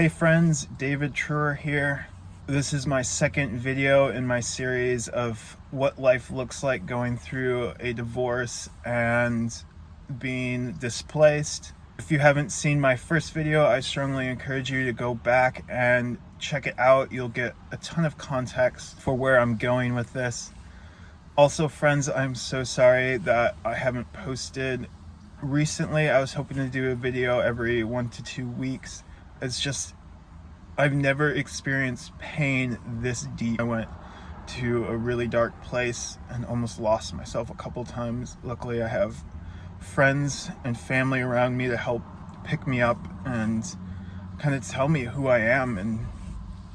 Hey friends, David Truer here. This is my second video in my series of what life looks like going through a divorce and being displaced. If you haven't seen my first video, I strongly encourage you to go back and check it out. You'll get a ton of context for where I'm going with this. Also, friends, I'm so sorry that I haven't posted recently. I was hoping to do a video every 1 to 2 weeks. It's just, I've never experienced pain this deep. I went to a really dark place and almost lost myself a couple times. Luckily, I have friends and family around me to help pick me up and kind of tell me who I am and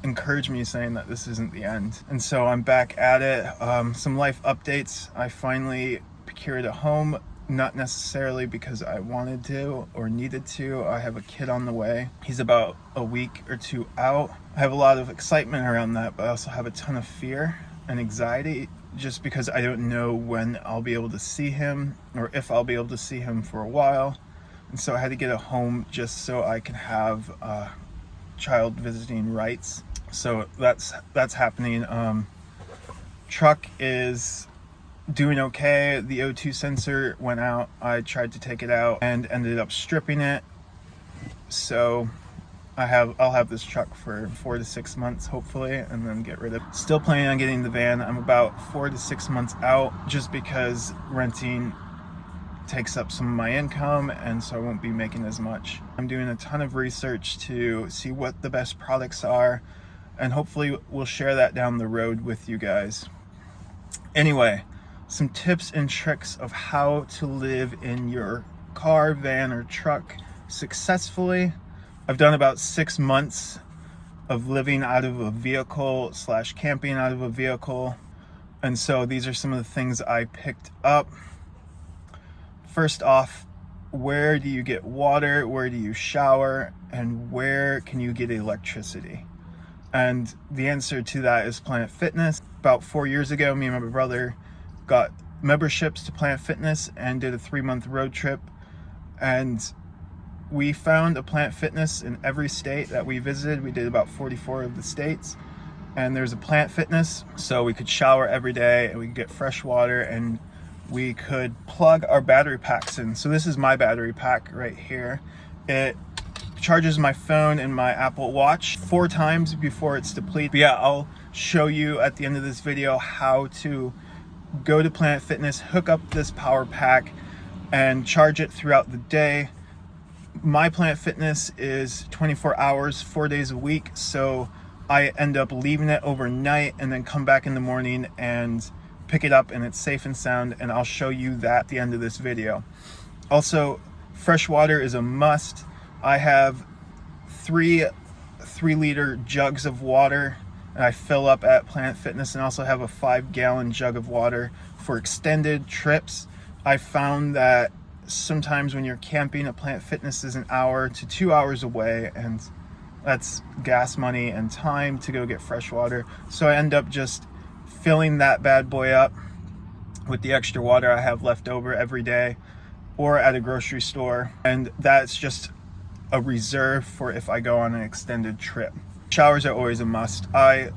encourage me, saying that this isn't the end. And so I'm back at it. Some life updates. I finally procured a home. Not necessarily because I wanted to or needed to. I have a kid on the way. He's about a week or two out. I have a lot of excitement around that, but I also have a ton of fear and anxiety just because I don't know when I'll be able to see him or if I'll be able to see him for a while. And so I had to get a home just so I can have child visiting rights. So that's happening. Truck is doing okay. The O2 sensor went out. I tried to take it out and ended up stripping it. So I'll have this truck for 4 to 6 months hopefully, and then get rid of it. Still planning on getting the van. I'm about 4 to 6 months out just because renting takes up some of my income, and so I won't be making as much. I'm doing a ton of research to see what the best products are, and hopefully we'll share that down the road with you guys. Anyway, some tips and tricks of how to live in your car, van, or truck successfully. I've done about 6 months of living out of a vehicle / camping out of a vehicle. And so these are some of the things I picked up. First off, where do you get water? Where do you shower? And where can you get electricity? And the answer to that is Planet Fitness. About 4 years ago, me and my brother got memberships to Planet Fitness and did a 3-month road trip, and we found a Planet Fitness in every state that we visited. We did about 44 of the states, and there's a Planet Fitness, so we could shower every day and we could get fresh water, and we could plug our battery packs in. So this is my battery pack right here. It charges my phone and my Apple Watch 4 times before it's depleted. But yeah, I'll show you at the end of this video how to go to Planet Fitness, hook up this power pack, and charge it throughout the day. My Planet Fitness is 24 hours, 4 days a week, so I end up leaving it overnight and then come back in the morning and pick it up, and it's safe and sound, and I'll show you that at the end of this video. Also, fresh water is a must. I have 3-liter jugs of water, and I fill up at Planet Fitness, and also have a 5-gallon jug of water for extended trips. I found that sometimes when you're camping, a Planet Fitness is 1 hour to 2 hours away, and that's gas money and time to go get fresh water. So I end up just filling that bad boy up with the extra water I have left over every day or at a grocery store, and that's just a reserve for if I go on an extended trip. Showers are always a must. I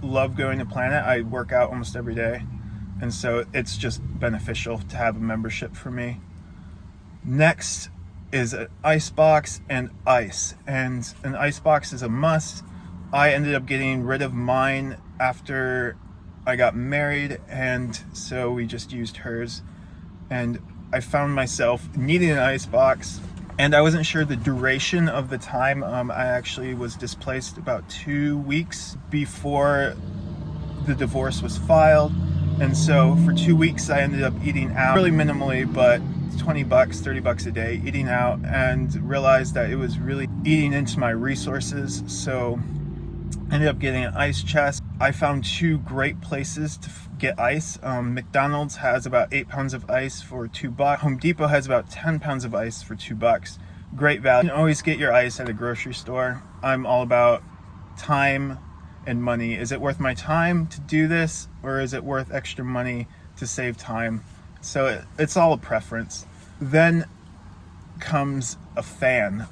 love going to Planet. I work out almost every day, and so it's just beneficial to have a membership for me. Next is an ice box and ice, and an ice box is a must. I ended up getting rid of mine after I got married, and so we just used hers, and I found myself needing an ice box, and I wasn't sure the duration of the time. I actually was displaced about 2 weeks before the divorce was filed, and so for 2 weeks I ended up eating out really minimally, but $20, $30 a day eating out, and realized that it was really eating into my resources. So I ended up getting an ice chest. I found 2 great places to get ice. McDonald's has about 8 pounds of ice for $2. Home Depot has about 10 pounds of ice for $2. Great value. You can always get your ice at a grocery store. I'm all about time and money. Is it worth my time to do this, or is it worth extra money to save time? So it's all a preference. Then comes a fan.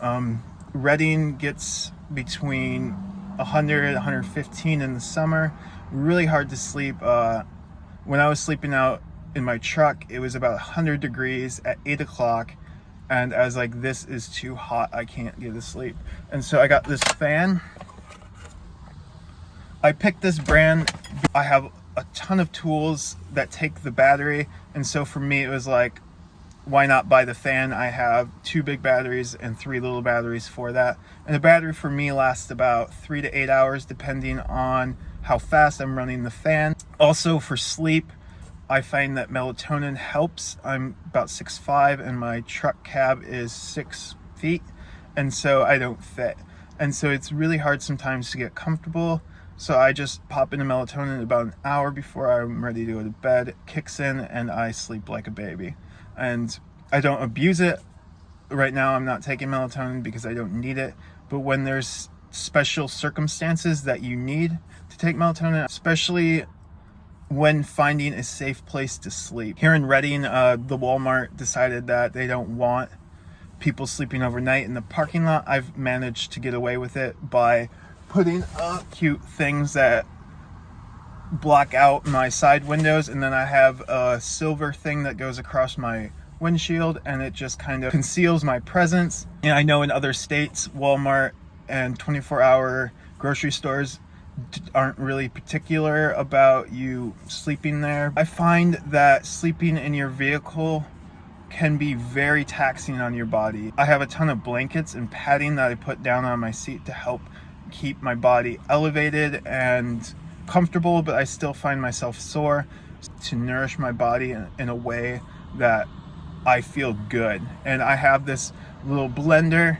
Redding gets between 100, 115 in the summer. Really hard to sleep. When I was sleeping out in my truck, it was about 100 degrees at 8 o'clock. And I was like, this is too hot. I can't get to sleep. And so I got this fan. I picked this brand. I have a ton of tools that take the battery. And so for me, it was like, why not buy the fan? I have 2 big batteries and 3 little batteries for that. And the battery for me lasts about 3 to 8 hours, depending on how fast I'm running the fan. Also for sleep, I find that melatonin helps. I'm about 6'5", and my truck cab is 6 feet. And so I don't fit. And so it's really hard sometimes to get comfortable. So I just pop into melatonin about an hour before I'm ready to go to bed. It kicks in and I sleep like a baby. And I don't abuse it. Right now I'm not taking melatonin because I don't need it. But when there's special circumstances that you need to take melatonin, especially when finding a safe place to sleep. Here in Reading, the Walmart decided that they don't want people sleeping overnight in the parking lot. I've managed to get away with it by putting up cute things that block out my side windows, and then I have a silver thing that goes across my windshield, and it just kind of conceals my presence. And I know in other states, Walmart and 24-hour grocery stores aren't really particular about you sleeping there. I find that sleeping in your vehicle can be very taxing on your body. I have a ton of blankets and padding that I put down on my seat to help keep my body elevated and comfortable, but I still find myself sore. To nourish my body in a way that I feel good. And I have this little blender.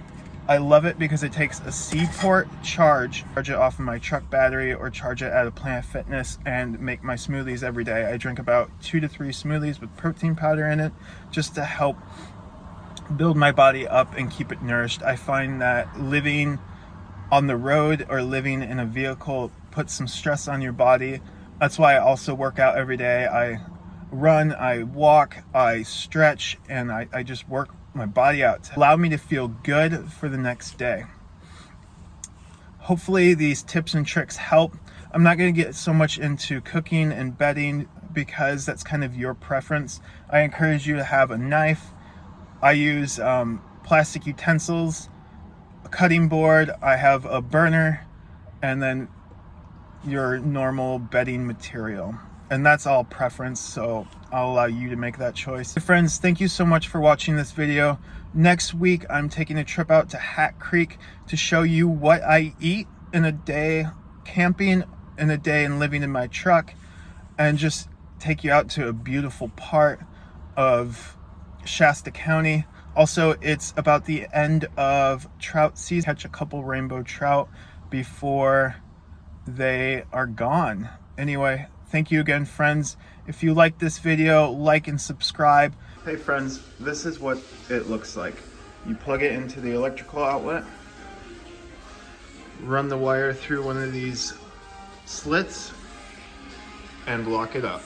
I love it because it takes a C-port charge it off of my truck battery or charge it at a Planet Fitness and make my smoothies every day. I drink about 2 to 3 smoothies with protein powder in it just to help build my body up and keep it nourished. I find that living on the road or living in a vehicle puts some stress on your body. That's why I also work out every day. I run, I walk, I stretch, and I just work my body out to allow me to feel good for the next day. Hopefully these tips and tricks help. I'm not going to get so much into cooking and bedding because that's kind of your preference. I encourage you to have a knife. I use plastic utensils, a cutting board, I have a burner, and then your normal bedding material. And that's all preference, so I'll allow you to make that choice. Friends, thank you so much for watching this video. Next week, I'm taking a trip out to Hat Creek to show you what I eat in a day camping, in a day and living in my truck, and just take you out to a beautiful part of Shasta County. Also, it's about the end of trout season. Catch a couple rainbow trout before they are gone. Anyway, thank you again, friends. If you like this video, like and subscribe. Hey friends, this is what it looks like. You plug it into the electrical outlet, run the wire through one of these slits, and lock it up.